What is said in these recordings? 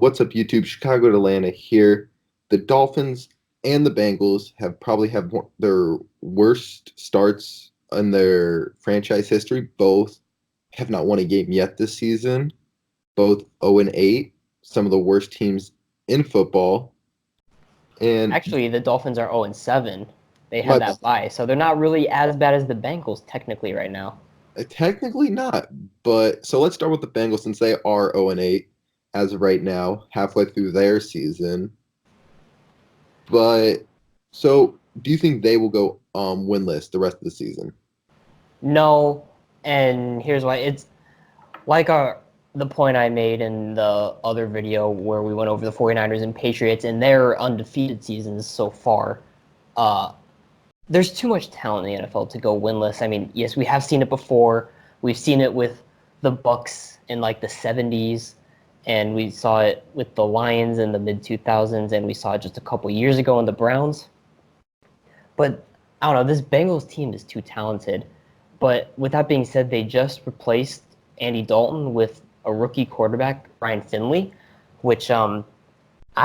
What's up, YouTube? Chicago to Atlanta here. The Dolphins and the Bengals have their worst starts in their franchise history. Both have not won a game yet this season. Both 0-8, some of the worst teams in football. And Actually, the Dolphins are 0-7. They my had that bye, so they're not really as bad as the Bengals technically right now. technically not, but so let's start with the Bengals since they are 0-8 as of right now, halfway through their season. But so, do you think they will go winless the rest of the season? No, and here's why. It's like the point I made in the other video where we went over the 49ers and Patriots and their undefeated seasons so far. Uh, there's too much talent in the NFL to go winless. I mean, yes, we have seen it before. We've seen it with the Bucks in like the 70s, and we saw it with the Lions in the mid 2000s, and we saw it just a couple years ago in the Browns. But I don't know, this Bengals team is too talented. But with that being said, they just replaced Andy Dalton with a rookie quarterback, Ryan Finley, which I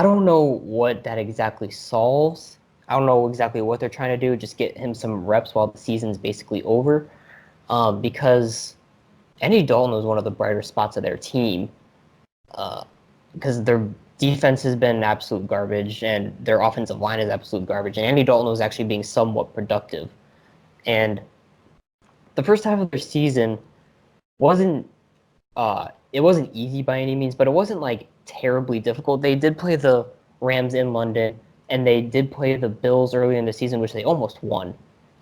don't know what that exactly solves. I don't know exactly what they're trying to do. Just get him some reps while the season's basically over. Because Andy Dalton was one of the brighter spots of their team. Because their defense has been absolute garbage and their offensive line is absolute garbage. And Andy Dalton was actually being somewhat productive. And the first half of their season wasn't it wasn't easy by any means, but it wasn't like terribly difficult. They did play the Rams in London, and they did play the Bills early in the season, which they almost won.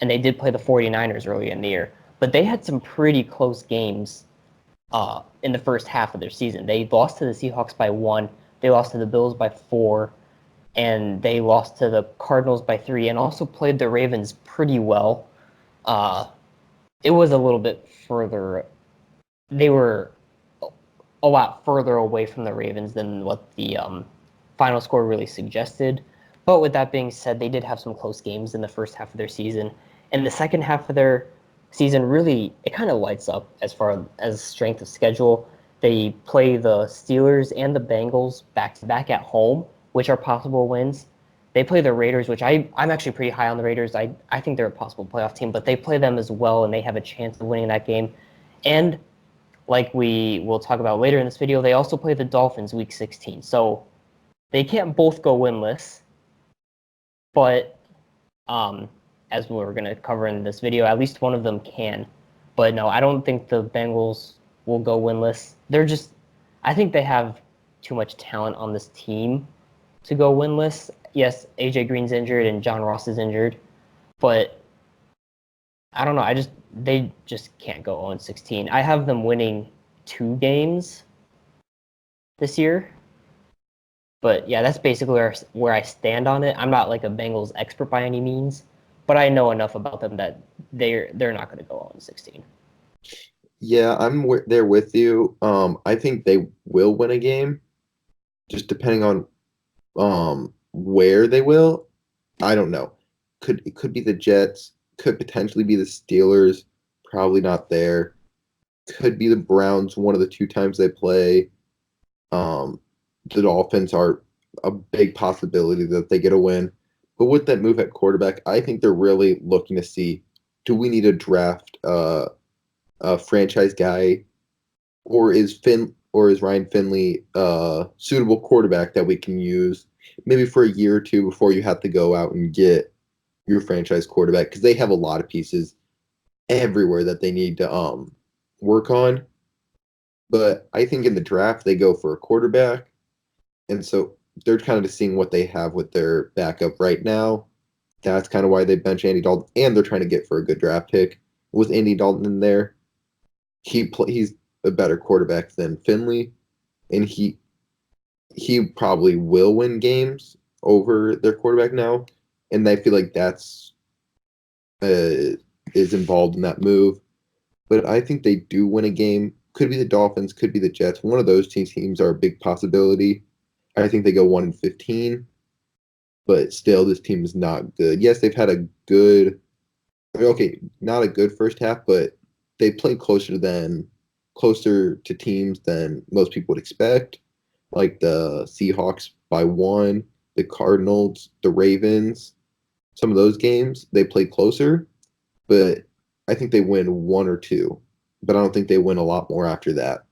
And they did play the 49ers early in the year. But they had some pretty close games in the first half of their season. They lost to the Seahawks by 1, they lost to the Bills by 4, and they lost to the Cardinals by 3, and also played the Ravens pretty well. It was a little bit further. They were a lot further away from the Ravens than what the final score really suggested. But with that being said, they did have some close games in the first half of their season. And the second half of their season really, it kind of lights up as far as strength of schedule. They play the Steelers and the Bengals back-to-back at home, which are possible wins. They play the Raiders, which I'm actually pretty high on the Raiders. I think they're a possible playoff team, but they play them as well, and they have a chance of winning that game. And like we will talk about later in this video, they also play the Dolphins week 16. So they can't both go winless, but as we're going to cover in this video, at least one of them can. But no, I don't think the Bengals will go winless. I think they have too much talent on this team to go winless. Yes, AJ Green's injured and John Ross is injured, but I don't know. They just can't go 0-16. I have them winning 2 games this year. But yeah, that's basically where I stand on it. I'm not like a Bengals expert by any means, but I know enough about them that they're not going to go 0-16. Yeah, there with you. I think they will win a game, just depending on where they will. I don't know. It could be the Jets, could potentially be the Steelers, probably not there. Could be the Browns one of the 2 times they play. The Dolphins are a big possibility that they get a win. But with that move at quarterback, I think they're really looking to see, do we need to draft a franchise guy, or is Ryan Finley a suitable quarterback that we can use maybe for a year or two before you have to go out and get your franchise quarterback, because they have a lot of pieces everywhere that they need to work on. But I think in the draft they go for a quarterback, and so they're kind of just seeing what they have with their backup right now. That's kind of why they bench Andy Dalton, and they're trying to get for a good draft pick with Andy Dalton in there. He's a better quarterback than Finley, and he probably will win games over their quarterback now, and I feel like that's is involved in that move. But I think they do win a game. Could be the Dolphins, could be the Jets. One of those teams are a big possibility. I think they go 1-15, but still, this team is not good. Yes, they've had a good, okay, not a good first half, but they played closer to teams than most people would expect. like the Seahawks by one, the Cardinals, the Ravens, some of those games they play closer, but I think they win one or two, but I don't think they win a lot more after that.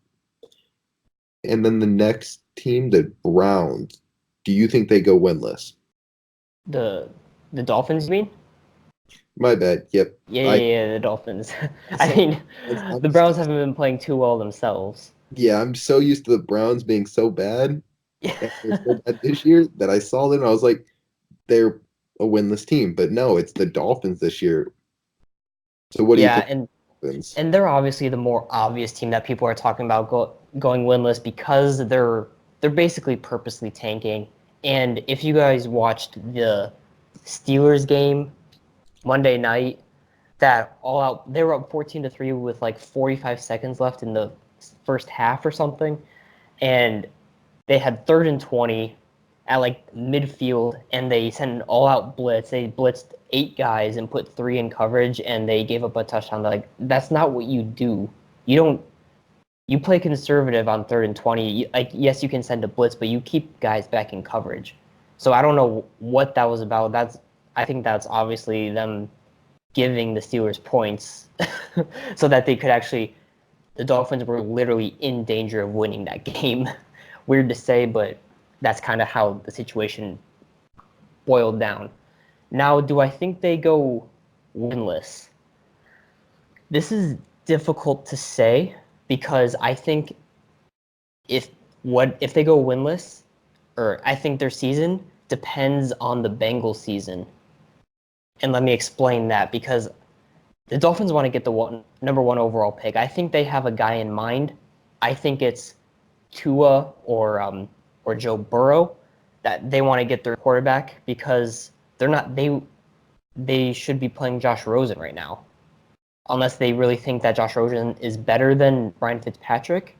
And then the next team, the Browns, do you think they go winless? The the Dolphins, you mean? My bad. Yep. Yeah, I yeah, yeah, the Dolphins. I I saw mean, I'm the Browns haven't been playing too well themselves. yeah, I'm so used to the Browns being so bad Yeah, and they're so bad this year that I saw them and I was like, they're a winless team. But no, it's the Dolphins this year. So what do you yeah, think happens? and they're obviously the more obvious team that people are talking about going winless because they're basically purposely tanking. And if you guys watched the Steelers game Monday night, that all out they were up 14-3 with like 45 seconds left in the first half or something, and they had 3rd and 20 at like midfield, and they sent an all-out blitz. They blitzed 8 guys and put 3 in coverage, and they gave up a touchdown. Like, that's not what you do. You don't. You play conservative on 3rd and 20. Like, yes, you can send a blitz, but you keep guys back in coverage. So I don't know what that was about. I think that's obviously them giving the Steelers points so that they could actually. The Dolphins were literally in danger of winning that game. Weird to say, but that's kind of how the situation boiled down. Now, do I think they go winless? This is difficult to say because I think if if they go winless, or I think their season depends on the Bengals season. And let me explain that because the Dolphins want to get the number one overall pick. I think they have a guy in mind. I think it's Tua or Joe Burrow that they want to get their quarterback because they should be playing Josh Rosen right now, unless they really think that Josh Rosen is better than Ryan Fitzpatrick.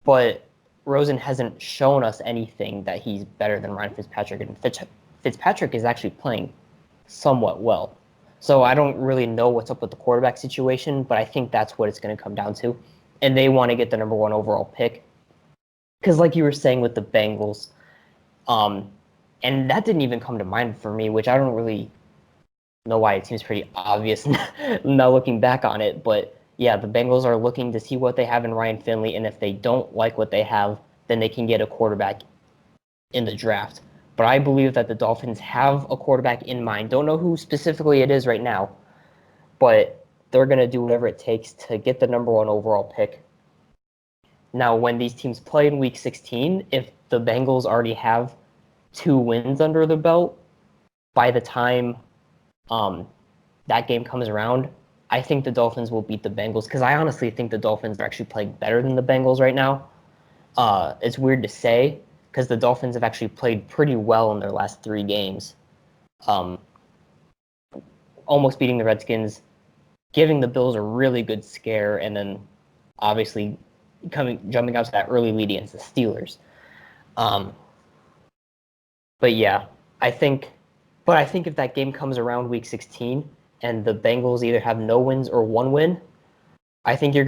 But Rosen hasn't shown us anything that he's better than Ryan Fitzpatrick, and Fitzpatrick is actually playing somewhat well. So I don't really know what's up with the quarterback situation, but I think that's what it's going to come down to. And they want to get the number one overall pick because, like you were saying with the Bengals, um, and that didn't even come to mind for me, which I don't really know why. It seems pretty obvious now looking back on it. But yeah, the Bengals are looking to see what they have in Ryan Finley, and if they don't like what they have, then they can get a quarterback in the draft. But I believe that the Dolphins have a quarterback in mind. Don't know who specifically it is right now, but they're going to do whatever it takes to get the number one overall pick. Now, when these teams play in week 16, if the Bengals already have 2 wins under the belt by the time um, that game comes around, I think the Dolphins will beat the Bengals because I honestly think the Dolphins are actually playing better than the Bengals right now. It's weird to say because the Dolphins have actually played pretty well in their last 3 games, um, almost beating the Redskins, giving the Bills a really good scare, and then obviously jumping out to that early lead against the Steelers. Um, but yeah, I think, but I think if that game comes around week 16 and the Bengals either have no wins or 1 win, I think we're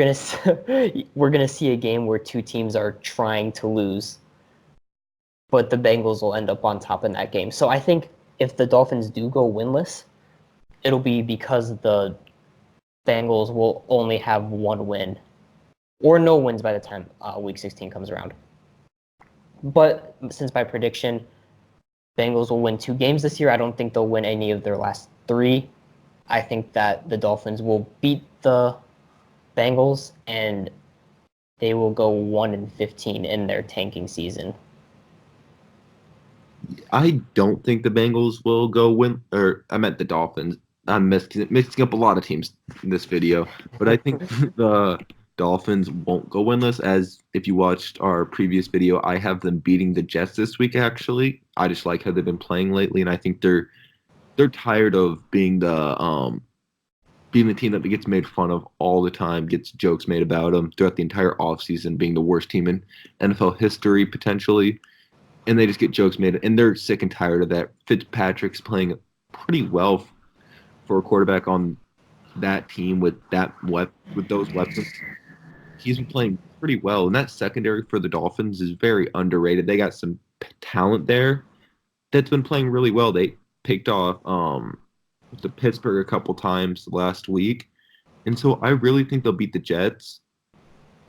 gonna see a game where 2 teams are trying to lose, but the Bengals will end up on top in that game. So I think if the Dolphins do go winless, it'll be because the Bengals will only have 1 win or no wins by the time Week 16 comes around. But since my prediction, Bengals will win 2 games this year, I don't think they'll win any of their last 3. I think that the Dolphins will beat the Bengals and they will go 1-15 in their tanking season. I don't think the Bengals will go win, or I meant the Dolphins. I'm mixing up a lot of teams in this video, but I think the Dolphins won't go winless. As if you watched our previous video, I have them beating the Jets this week. Actually, I just like how they've been playing lately, and I think they're tired of being the team that gets made fun of all the time, gets jokes made about them throughout the entire offseason, being the worst team in NFL history potentially, and they just get jokes made, and they're sick and tired of that. Fitzpatrick's playing pretty well for a quarterback on that team with with those weapons. He's been playing pretty well. And that secondary for the Dolphins is very underrated. They got some talent there that's been playing really well. They picked off the Pittsburgh a couple times last week. And so I really think they'll beat the Jets.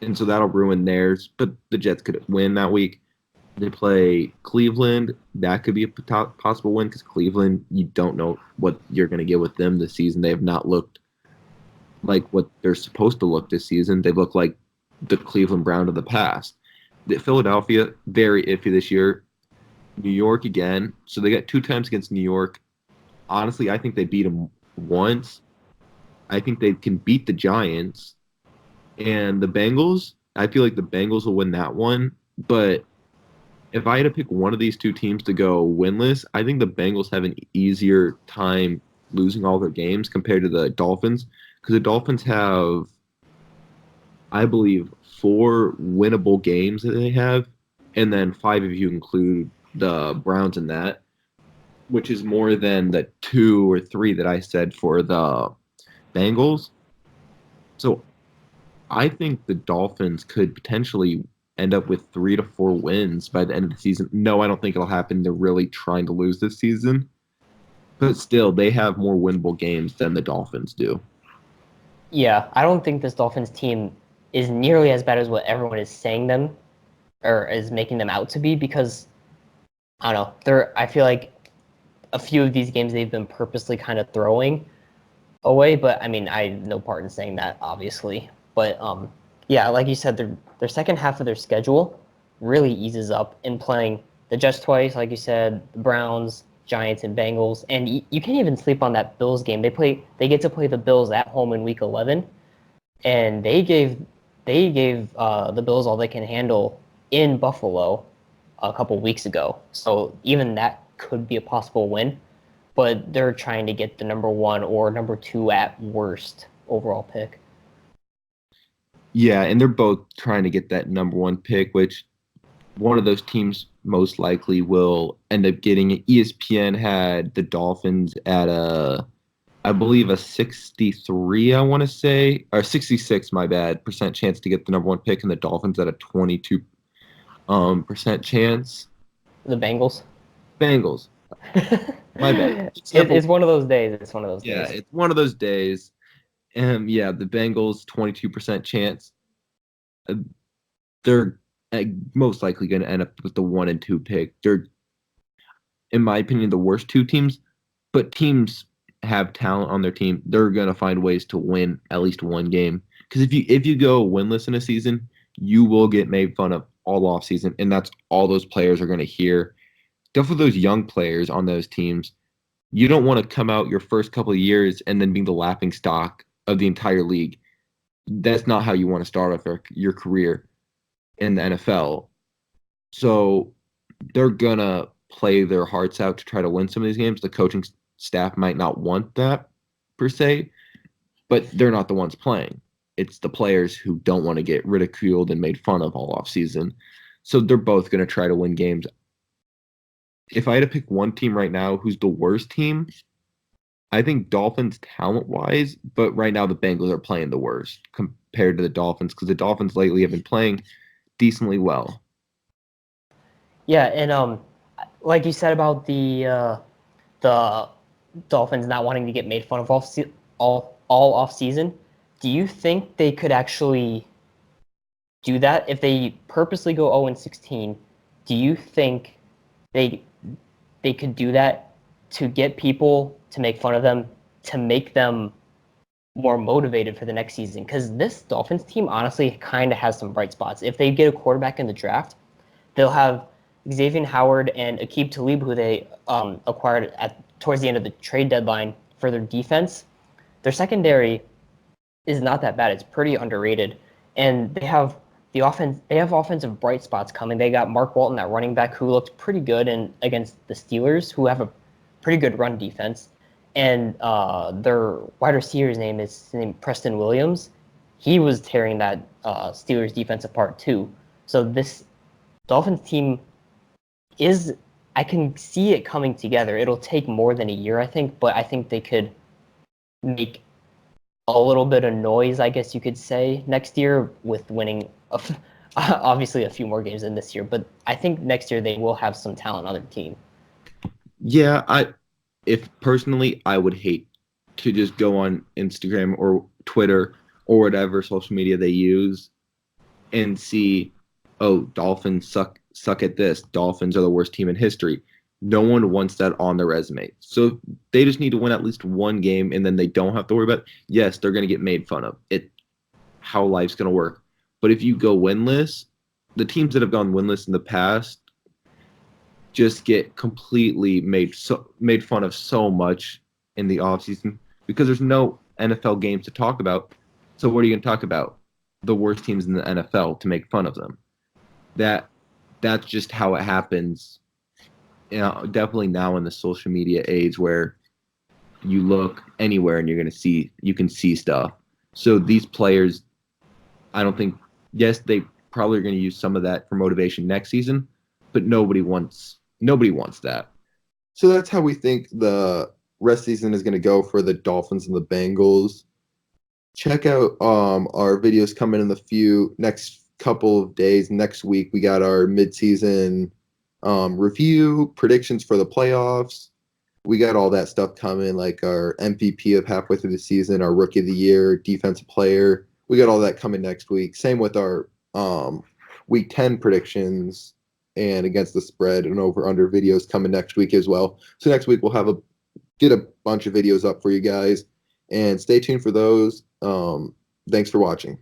And so that'll ruin theirs. But the Jets could win that week. They play Cleveland. That could be a possible win because Cleveland, you don't know what you're going to get with them this season. They have not looked like what they're supposed to look this season. They look like the Cleveland Brown of the past. Philadelphia, very iffy this year. New York again. So they got 2 times against New York. Honestly, I think they beat them once. I think they can beat the Giants. And the Bengals, I feel like the Bengals will win that one. But if I had to pick one of these two teams to go winless, I think the Bengals have an easier time losing all their games compared to the Dolphins because the Dolphins have, I believe, 4 winnable games that they have, and then 5 if you include the Browns in that, which is more than the 2 or 3 that I said for the Bengals. So I think the Dolphins could potentially end up with 3 to 4 wins by the end of the season. No, I don't think it'll happen. They're really trying to lose this season, but still, they have more winnable games than the Dolphins do. Yeah, I don't think this Dolphins team is nearly as bad as what everyone is saying them or is making them out to be because I don't know. I feel like a few of these games they've been purposely kind of throwing away, but I mean, I have no part in saying that, obviously. But yeah, like you said, their second half of their schedule really eases up in playing the Jets twice, like you said, the Browns, Giants, and Bengals, and you can't even sleep on that Bills game. They get to play the Bills at home in Week 11, and they gave the Bills all they can handle in Buffalo a couple weeks ago. So even that could be a possible win, but they're trying to get the number 1 or number 2 at worst overall pick. Yeah, and they're both trying to get that number 1 pick, which one of those teams most likely will end up getting it. ESPN had the Dolphins at I believe a 63, I want to say, or 66, my bad, percent chance to get the number 1 pick, and the Dolphins at a 22 percent chance. The Bengals. Bengals, my bad. It's one of those days. It's one of those Yeah, days. it's one of those days. Yeah, the Bengals 22% chance. Uh, They're most likely going to end up with the 1 and 2 pick. They're, in my opinion, the worst 2 teams, but teams have talent on their team. They're going to find ways to win at least one game. Because if you go winless in a season, you will get made fun of all off season, and that's all those players are going to hear. Definitely those young players on those teams. You don't want to come out your first couple of years and then be the laughing stock of the entire league. That's not how you want to start off your career in the NFL. So they're gonna play their hearts out to try to win some of these games. The coaching staff might not want that per se, but they're not the ones playing. It's the players who don't want to get ridiculed and made fun of all off season. So they're both gonna try to win games. If I had to pick one team right now who's the worst team, I think Dolphins talent wise, but right now the Bengals are playing the worst compared to the Dolphins because the Dolphins lately have been playing decently well. Yeah, and like you said about the Dolphins not wanting to get made fun of all off season, do you think they could actually do that if they purposely go 0-16? Do you think they they could do that to get people to make fun of them, to make them more motivated for the next season? Because this Dolphins team honestly kind of has some bright spots. If they get a quarterback in the draft, they'll have Xavier Howard and Aqib Talib, who they acquired towards the end of the trade deadline for their defense. Their secondary is not that bad. It's pretty underrated, and they have the offense. They have offensive bright spots coming. They got Mark Walton, that running back, who looked pretty good against the Steelers, who have a pretty good run defense. And their wide receiver's name is named Preston Williams. He was tearing that Steelers defense apart too. So this Dolphins team is, I can see it coming together. It'll take more than a year, I think, but I think they could make a little bit of noise, I guess you could say, next year with winning obviously a few more games than this year, but I think next year they will have some talent on their team. Yeah, if personally, I would hate to just go on Instagram or Twitter or whatever social media they use and see, oh, Dolphins suck at this. Dolphins are the worst team in history. No one wants that on their resume. So they just need to win at least one game, and then they don't have to worry about. Yes, they're going to get made fun of. It how life's going to work. But if you go winless, the teams that have gone winless in the past just get completely made fun of so much in the offseason because there's no NFL games to talk about. So what are you going to talk about? The worst teams in the NFL to make fun of them. That that's just how it happens. You know, definitely now in the social media age where you look anywhere and you can see stuff. So these players, I don't think yes, they probably are going to use some of that for motivation next season, but nobody wants that. So that's how we think the rest of the season is going to go for the Dolphins and the Bengals. Check out our videos coming in the few next couple of days. Next week we got our midseason review, predictions for the playoffs. We got all that stuff coming, like our MVP of halfway through the season, our rookie of the year, defensive player. We got all that coming next week. Same with our week 10 predictions and against the spread and over under videos coming next week as well. So next week we'll get a bunch of videos up for you guys and stay tuned for those. Thanks for watching.